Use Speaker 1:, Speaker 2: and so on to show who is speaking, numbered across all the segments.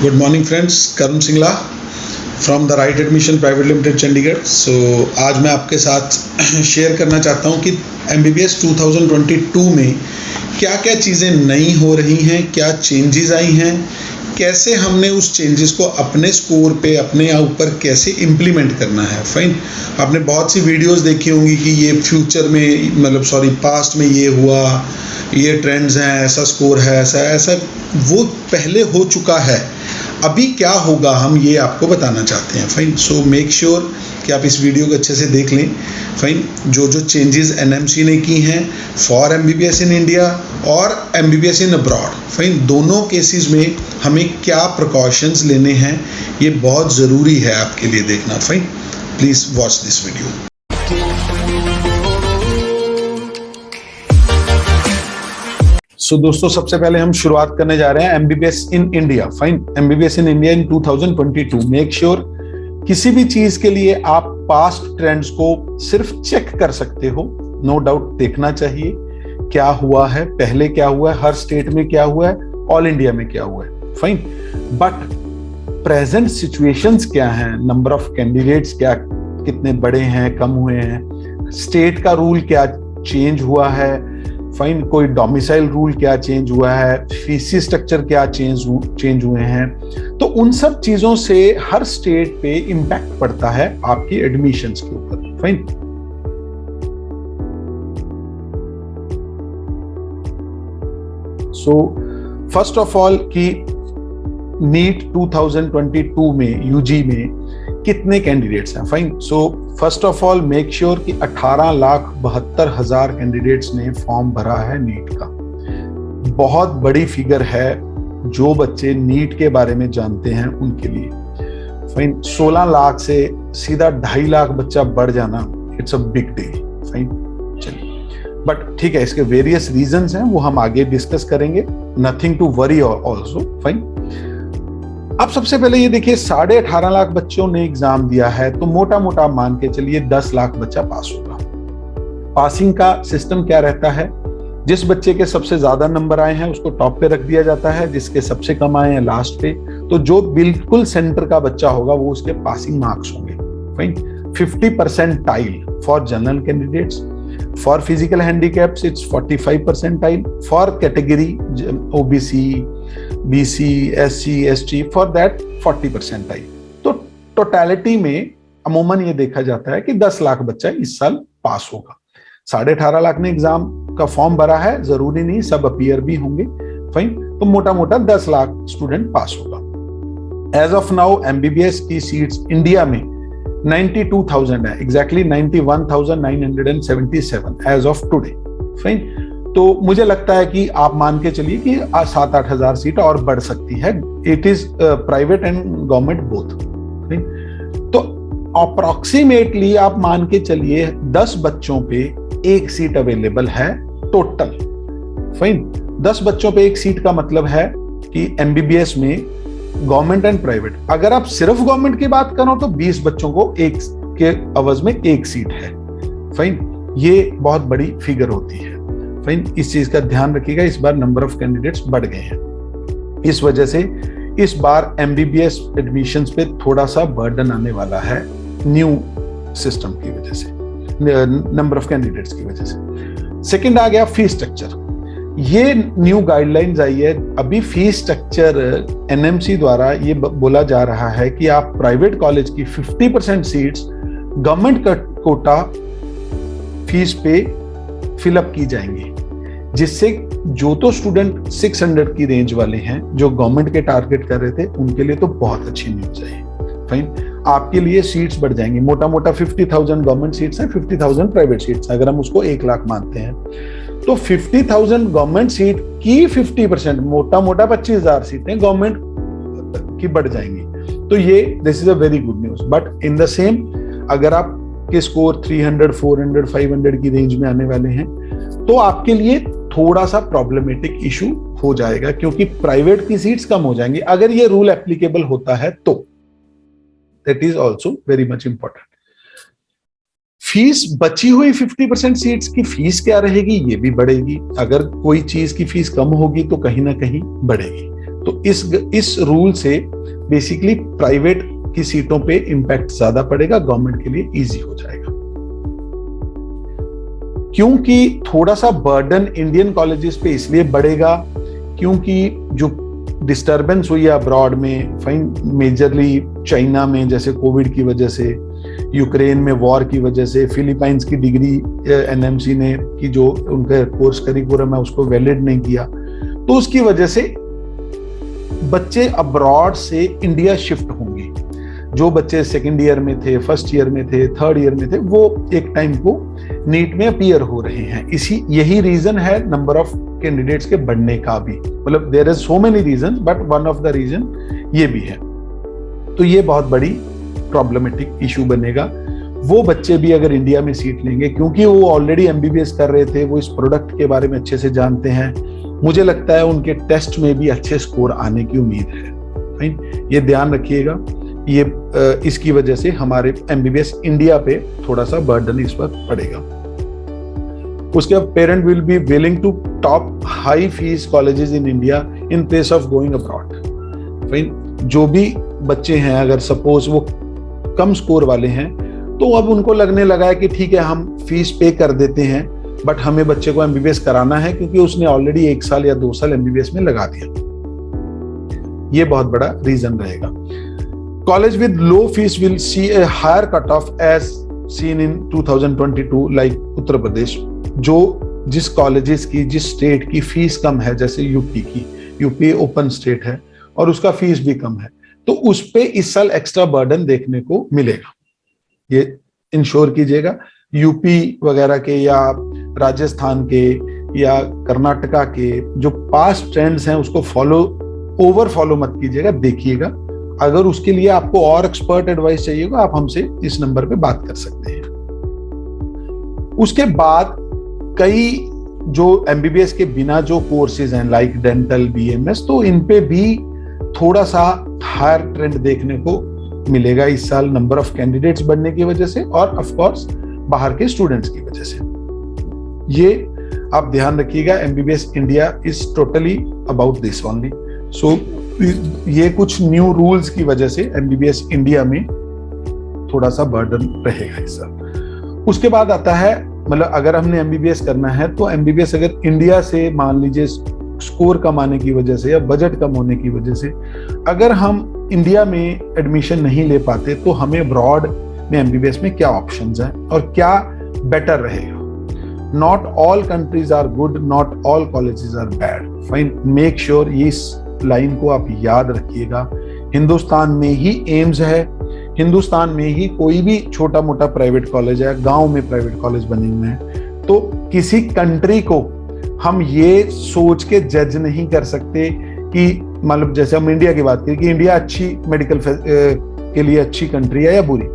Speaker 1: Good morning friends, Karun Singla from the right admission private limited Chandigarh. So आज मैं आपके साथ शेयर करना चाहता हूँ कि MBBS 2022 में क्या क्या चीज़ें नई हो रही हैं, क्या चेंजेस आई हैं, कैसे हमने उस चेंजेस को अपने स्कोर पे अपने ऊपर कैसे इम्प्लीमेंट करना है। फाइन, आपने बहुत सी वीडियोस देखी होंगी कि ये फ्यूचर में पास्ट में ये हुआ, ये ट्रेंड्स हैं, ऐसा स्कोर है, ऐसा ऐसा, वो पहले हो चुका है। अभी क्या होगा हम ये आपको बताना चाहते हैं। फाइन, सो मेक श्योर कि आप इस वीडियो को अच्छे से देख लें। फाइन, जो जो चेंजेस NMC ने की हैं फॉर MBBS इन इंडिया और MBBS इन अब्रॉड, फाइन, दोनों केसेस में हमें क्या प्रिकॉशंस लेने हैं, ये बहुत ज़रूरी है आपके लिए देखना। Fine, please watch this video. So दोस्तों, सबसे पहले हम शुरुआत करने जा रहे हैं MBBS in India. Fine, MBBS in India in 2022। Make sure किसी भी चीज के लिए आप पास्ट ट्रेंड्स को सिर्फ चेक कर सकते हो, नो डाउट देखना चाहिए क्या हुआ है, पहले क्या हुआ है, हर स्टेट में क्या हुआ है, ऑल इंडिया में क्या हुआ है। फाइन, बट प्रेजेंट सिचुएशंस क्या हैं, नंबर ऑफ कैंडिडेट्स क्या, कितने बड़े हैं, कम हुए हैं, स्टेट का रूल क्या चेंज हुआ है, फाइन, कोई डोमिसाइल रूल क्या चेंज हुआ है, फीसी स्ट्रक्चर क्या चेंज हुए हैं, तो उन सब चीजों से हर स्टेट पे इंपैक्ट पड़ता है आपकी एडमिशंस के ऊपर। Fine, so first of all कि नीट 2022 में यूजी में कितने कैंडिडेट्स हैं। Fine, so first of all make sure कि 18,72,000 कैंडिडेट्स ने फॉर्म भरा है नीट का। बहुत बड़ी फिगर है जो बच्चे नीट के बारे में जानते हैं उनके लिए। फाइन, 16 लाख से सीधा 2.5 लाख बच्चा बढ़ जाना, it's a big deal. Fine, चलिए, बट ठीक है, इसके वेरियस रीजंस हैं, वो हम आगे डिस्कस करेंगे। Nothing to worry also. Fine, अब सबसे पहले ये देखिए, 18.5 लाख बच्चों ने एग्जाम दिया है, तो मोटा मोटा मान के चलिए 10 लाख बच्चा पास होगा। पासिंग का सिस्टम क्या रहता है, जिस बच्चे के सबसे ज्यादा नंबर आए हैं उसको टॉप पे रख दिया जाता है, जिसके सबसे कम आए हैं लास्ट पे। तो जो बिल्कुल सेंटर का बच्चा होगा वो उसके पासिंग मार्क्स होंगे। Fine, 50 percentile for general candidates, for physical handicaps it's 45 percentile, for category OBC, BC, SC, ST, for that 40 percentile. तो टोटलिटी में अमूमन ये देखा जाता है कि 10 लाख बच्चा इस साल पास होगा। 18.5 लाख ने एग्जाम का फॉर्म भरा है, जरूरी नहीं सब अपीयर भी होंगे। फाइन, तो मोटा मोटा 10 लाख स्टूडेंट पास होगा। एज ऑफ नाउ MBBS की सीट्स इंडिया में 92,000 है, exactly 91,977 as of today. Fine, तो मुझे लगता है कि आप मान के चलिए कि 7-8 हजार सीट और बढ़ सकती है। It is private and government both. तो अप्रोक्सीमेटली आप मान के चलिए 10 बच्चों पे एक सीट अवेलेबल है टोटल। फाइन, 10 बच्चों पे एक सीट का मतलब है कि MBBS में गवर्नमेंट एंड प्राइवेट, अगर आप सिर्फ गवर्नमेंट की बात करो तो 20 बच्चों को एक के अवज में एक सीट है। फाइन, ये बहुत बड़ी फिगर होती है। फाइन, इस चीज का ध्यान रखिएगा, इस बार नंबर ऑफ कैंडिडेट्स बढ़ गए हैं, इस वजह से इस बार MBBS एडमिशंस पे थोड़ा सा बर्डन आने वाला है न्यू सिस्टम की वजह से, नंबर ऑफ कैंडिडेट्स की वजह से। सेकंड आ गया फीस स्ट्रक्चर। ये न्यू गाइडलाइंस आई है। अभी फीस स्ट्रक्चर NMC द्वारा ये बोला जा रहा है कि आप प्राइवेट कॉलेज की 50% सीट्स गवर्नमेंट कोटा फीस पे फिलअप की जाएंगी, जिससे जो तो स्टूडेंट 600 की रेंज वाले हैं जो गवर्नमेंट के टारगेट कर रहे थे, उनके लिए तो बहुत अच्छी न्यूज है। फाइन, आपके लिए सीट्स बढ़ जाएंगी। मोटा मोटा 50,000 गवर्नमेंट सीट्स हैं, 50,000 प्राइवेट सीट्स, अगर हम उसको 1 लाख मानते हैं तो 50,000 गवर्नमेंट सीट की 50%, मोटा मोटा 25,000 सीटें गवर्नमेंट की बढ़ जाएंगी। तो ये this is a very good news. But in the same, अगर आप के स्कोर 300, 400, 500 की रेंज में आने वाले हैं तो आपके लिए थोड़ा सा प्रॉब्लमेटिक इशू हो जाएगा, क्योंकि प्राइवेट की सीट्स कम हो जाएंगी अगर ये रूल एप्लीकेबल होता है तो। That is also very much important. Fees बची हुई 50% सीट्स की फीस क्या रहेगी, ये भी बढ़ेगी। अगर कोई चीज की फीस कम होगी तो कहीं ना कहीं बढ़ेगी। तो इस रूल से बेसिकली प्राइवेट की सीटों पे इम्पैक्ट ज्यादा पड़ेगा, गवर्नमेंट के लिए इजी हो जाएगा। क्योंकि थोड़ा सा बर्डन इंडियन कॉलेजेस पे इसलिए बढ़ेगा क्योंकि जो डिस्टर्बेंस हुई है अब्रॉड में, फाइन, मेजरली चाइना में जैसे कोविड की वजह से, यूक्रेन में वॉर की वजह से, फिलीपाइंस की डिग्री एनएमसी ने की जो उनका कोर्स करिकुलम है उसको वैलिड नहीं किया, तो उसकी वजह से बच्चे अब्रॉड से इंडिया शिफ्ट होंगे। जो बच्चे सेकेंड ईयर में थे, फर्स्ट ईयर में थे, थर्ड ईयर में थे, वो एक टाइम को नीट में अपीयर हो रहे हैं। यही रीजन है नंबर ऑफ कैंडिडेट्स के बढ़ने का भी, मतलब there is so many reason but one of the reason ये भी है। तो ये बहुत बड़ी प्रॉब्लमेटिक इशू बनेगा। वो बच्चे भी अगर इंडिया में सीट लेंगे, क्योंकि वो ऑलरेडी एमबीबीएस कर रहे थे, वो इस प्रोडक्ट के बारे में अच्छे से जानते हैं, मुझे लगता है उनके टेस्ट में भी अच्छे स्कोर आने की उम्मीद है। ये ध्यान रखिएगा। ये इसकी वजह से हमारे एमबीबीएस इंडिया पे थोड़ा सा बर्डन इस वक्त पड़ेगा। उसके बाद parent will be willing to top high fees colleges in India in place of going abroad. जो भी बच्चे हैं, अगर सपोज वो कम स्कोर वाले हैं, तो अब उनको लगने लगा है कि ठीक है हम फीस पे कर देते हैं, बट हमें बच्चे को एमबीबीएस कराना है क्योंकि उसने ऑलरेडी 1 साल या 2 साल एमबीबीएस में लगा दिया। ये बहुत बड़ा रीजन रहेगा। College with low fees will see a higher cutoff as seen in 2022 like Uttar Pradesh. जिस कॉलेजेस की, जिस स्टेट की फीस कम है, जैसे यूपी की, यूपी ओपन स्टेट है और उसका फीस भी कम है, तो उस पे इस साल एक्स्ट्रा बर्डन देखने को मिलेगा। ये इंश्योर कीजिएगा। यूपी वगैरह के या राजस्थान के या कर्नाटका के जो पास्ट ट्रेंड्स हैं उसको ओवर फॉलो मत कीजिएगा, देखिएगा। अगर उसके लिए आपको और एक्सपर्ट एडवाइस चाहिए आप हमसे इस नंबर पे बात कर सकते हैं। उसके बाद कई जो एमबीबीएस के बिना जो कोर्सेज हैं लाइक डेंटल, बीएमएस, तो इन पे भी थोड़ा सा हायर ट्रेंड देखने को मिलेगा इस साल, नंबर ऑफ कैंडिडेट्स बढ़ने की वजह से और ऑफ कोर्स बाहर के स्टूडेंट्स की वजह से। ये आप ध्यान रखिएगा। MBBS India is totally about this only. So ये कुछ न्यू रूल्स की वजह से एमबीबीएस इंडिया में थोड़ा सा बर्डन रहेगा इस साल। उसके बाद आता है, मतलब अगर हमने एमबीबीएस करना है तो एमबीबीएस अगर इंडिया से मान लीजिए स्कोर कम आने की वजह से या बजट कम होने की वजह से अगर हम इंडिया में एडमिशन नहीं ले पाते, तो हमें अब्रॉड में एमबीबीएस में क्या ऑप्शंस हैं और क्या बेटर रहेगा। Not all countries are good, not all colleges are bad. Fine, make sure इस लाइन को आप याद रखिएगा। हिंदुस्तान में ही एम्स है, हिंदुस्तान में ही कोई भी छोटा मोटा प्राइवेट कॉलेज है, गांव में प्राइवेट कॉलेज बने हुए हैं। तो किसी कंट्री को हम ये सोच के जज नहीं कर सकते कि, मतलब जैसे हम इंडिया की बात करें कि इंडिया अच्छी मेडिकल के लिए अच्छी कंट्री है या बुरी।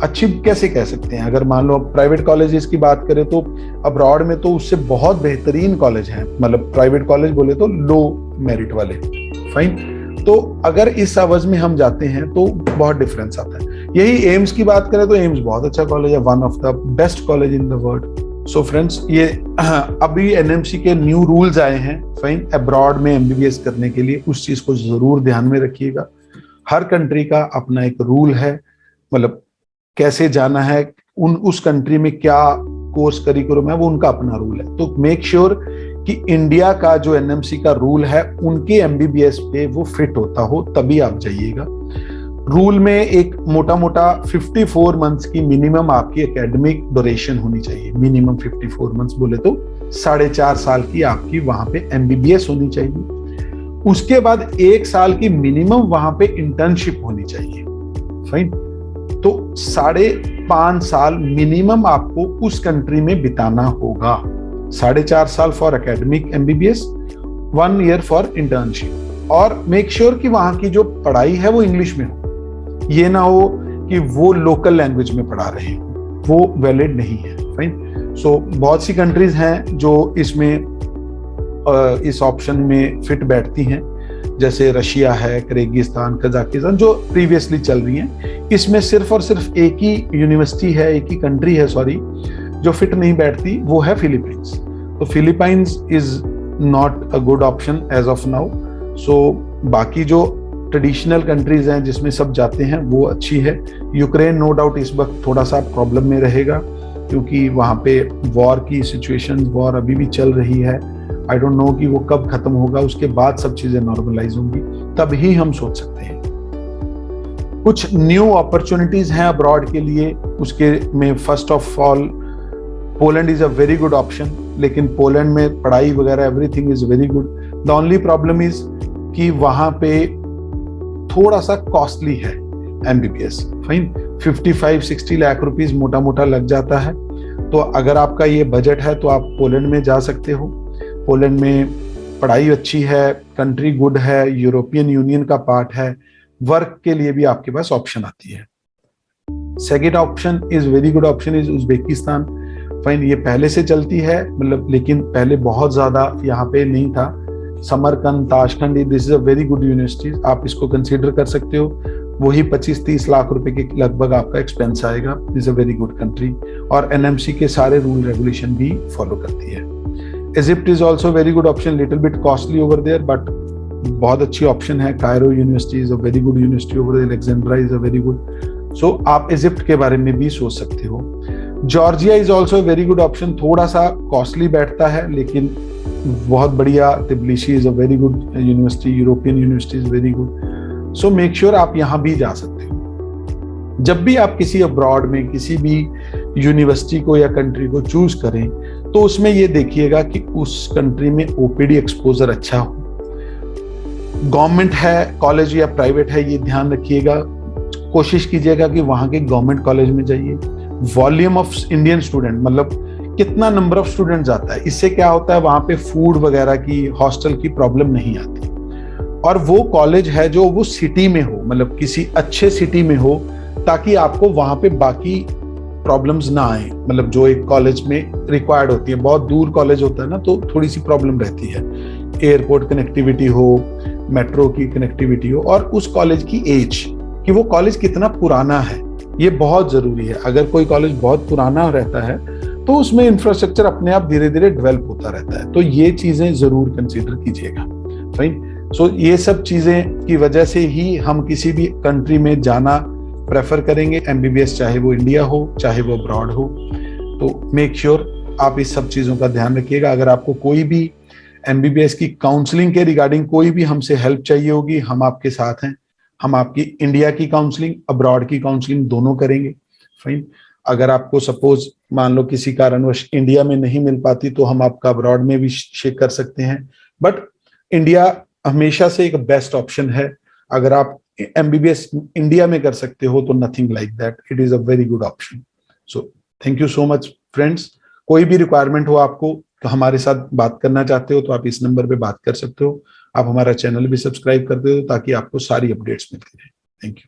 Speaker 1: अच्छी कैसे कह सकते हैं? अगर मान लो प्राइवेट कॉलेजेस की बात करें तो अब्रॉड में तो उससे बहुत बेहतरीन कॉलेज हैं, मतलब प्राइवेट कॉलेज बोले तो लो मेरिट वाले। फाइन, तो अगर इस आवाज में हम जाते हैं तो बहुत डिफरेंस आता है। यही एम्स की बात करें तो एम्स बहुत अच्छा कॉलेज है, one of the best college in the world. So friends, ये अभी एनएमसी के न्यू रूल्स आए हैं फाइन अब्रॉड में एमबीबीएस करने के लिए, उस चीज को जरूर ध्यान में रखिएगा। हर कंट्री का अपना एक रूल है, मतलब कैसे जाना है, उस कंट्री में क्या कोर्स करिकुलम है, वो उनका अपना रूल है। तो मेक श्योर कि इंडिया का जो एनएमसी का रूल है उनके एमबीबीएस पे वो फिट होता हो, तभी आप जाइएगा। रूल में एक मोटा मोटा 54 मंथ्स की मिनिमम आपकी एकेडमिक ड्यूरेशन होनी चाहिए। मिनिमम 54 मंथ्स बोले तो 4.5 साल की आपकी वहां पे एमबीबीएस होनी चाहिए। उसके बाद 1 साल की मिनिमम वहां पे इंटर्नशिप होनी चाहिए। फाइन, तो 5.5 साल मिनिमम आपको उस कंट्री में बिताना होगा। 4.5 साल for academic MBBS, 1 year for internship. और मेक श्योर कि वहां की जो पढ़ाई है वो इंग्लिश में हो। ये ना हो कि वो लोकल लैंग्वेज में पढ़ा रहे हो, वो वैलिड नहीं है। फाइन, सो बहुत सी कंट्रीज हैं जो इसमें इस ऑप्शन में फिट बैठती हैं, जैसे रशिया है, किर्गिस्तान, कजाकिस्तान, जो प्रीवियसली चल रही हैं। इसमें सिर्फ और सिर्फ एक ही यूनिवर्सिटी है, एक ही कंट्री है सॉरी, जो फिट नहीं बैठती, वो है फिलीपींस। तो Philippines is not a good option as of now. So बाकी जो ट्रेडिशनल कंट्रीज हैं जिसमें सब जाते हैं वो अच्छी है। यूक्रेन नो डाउट इस वक्त थोड़ा सा प्रॉब्लम में रहेगा, क्योंकि वहाँ पे वॉर की सिचुएशन, वॉर अभी भी चल रही है। आई डोंट नो कि वो कब खत्म होगा, उसके बाद सब चीजें नॉर्मलाइज होंगी, तब ही हम सोच सकते हैं। कुछ न्यू अपॉर्चुनिटीज हैं अब्रॉड के लिए, उसके में first of all Poland is a very good option. लेकिन पोलैंड में पढ़ाई वगैरह everything is very good. The only problem is कि वहां पे थोड़ा सा कॉस्टली है एमबीबीएस। फाइन, 55-60 लाख रुपीस मोटा मोटा लग जाता है। तो अगर आपका ये बजट है तो आप पोलैंड में जा सकते हो। पोलैंड में पढ़ाई अच्छी है, कंट्री गुड है, यूरोपियन यूनियन का पार्ट है, वर्क के लिए भी आपके पास ऑप्शन आती है। Second option is very good option is Uzbekistan. Fine, ये पहले से चलती है, मतलब लेकिन पहले बहुत ज्यादा यहाँ पे नहीं था। Samarkand, Tashkent, this is a very good university, आप इसको कंसीडर कर सकते हो। वही 25-30 लाख रुपए के लगभग आपका एक्सपेंस आएगा। Is a very good country, और एनएमसी के सारे रूल रेगुलेशन भी फॉलो करती है। Egypt is also very good option, little bit costly over there, but बहुत अच्छी ऑप्शन है। Cairo university is a very good university over there, Alexandria is a very good. So आप Egypt के बारे में भी सोच सकते हो। Georgia is also very good option, थोड़ा सा कॉस्टली बैठता है लेकिन बहुत बढ़िया। Tbilisi is a very good university, European university is very good. So make sure आप यहां भी जा सकते हो। जब भी आप किसी अब्रॉड में किसी भी यूनिवर्सिटी को या कंट्री को चूज करें तो उसमें ये देखिएगा कि उस कंट्री में ओपीडी एक्सपोजर अच्छा हो। गवर्नमेंट है कॉलेज या प्राइवेट है, ये ध्यान रखिएगा। कोशिश कीजिएगा कि वहां के गवर्नमेंट कॉलेज में जाइए। वॉल्यूम ऑफ इंडियन स्टूडेंट, मतलब कितना नंबर ऑफ स्टूडेंट जाता है, इससे क्या होता है वहां पे फूड वगैरह की, हॉस्टल की प्रॉब्लम नहीं आती। और वो कॉलेज है जो वो सिटी में हो, मतलब किसी अच्छे सिटी में हो, ताकि आपको वहां पे बाकी प्रॉब्लम्स ना आए। मतलब जो एक कॉलेज में रिक्वायर्ड होती है, बहुत दूर कॉलेज होता है ना तो थोड़ी सी प्रॉब्लम रहती है। एयरपोर्ट कनेक्टिविटी हो, मेट्रो की कनेक्टिविटी हो, और उस कॉलेज की एज, कि वो कॉलेज कितना पुराना है, ये बहुत जरूरी है। अगर कोई कॉलेज बहुत पुराना रहता है तो उसमें इंफ्रास्ट्रक्चर अपने आप धीरे धीरे डेवलप होता रहता है। तो ये चीजें जरूर कंसीडर कीजिएगा। फाइन, सो ये सब चीजें की वजह से ही हम किसी भी कंट्री में जाना प्रेफर करेंगे एमबीबीएस, चाहे वो इंडिया हो चाहे वो अब्रॉड हो। तो मेक श्योर आप इस सब चीजों का ध्यान रखिएगा। अगर आपको कोई भी एमबीबीएस की काउंसलिंग के रिगार्डिंग कोई भी हमसे हेल्प चाहिए होगी, हम आपके साथ हैं। हम आपकी इंडिया की काउंसलिंग, अब्रॉड की काउंसलिंग दोनों करेंगे। फाइन, अगर आपको सपोज मान लो किसी कारणवश इंडिया में नहीं मिल पाती तो हम आपका अब्रॉड में भी चेक कर सकते हैं। बट इंडिया हमेशा से एक बेस्ट ऑप्शन है। अगर आप एमबीबीएस इंडिया में कर सकते हो तो nothing like that, it is a very good option. So thank you so much friends. कोई भी रिक्वायरमेंट हो आपको, तो हमारे साथ बात करना चाहते हो तो आप इस नंबर पे बात कर सकते हो। आप हमारा चैनल भी सब्सक्राइब कर दो ताकि आपको सारी अपडेट्स मिलती रहे। Thank you.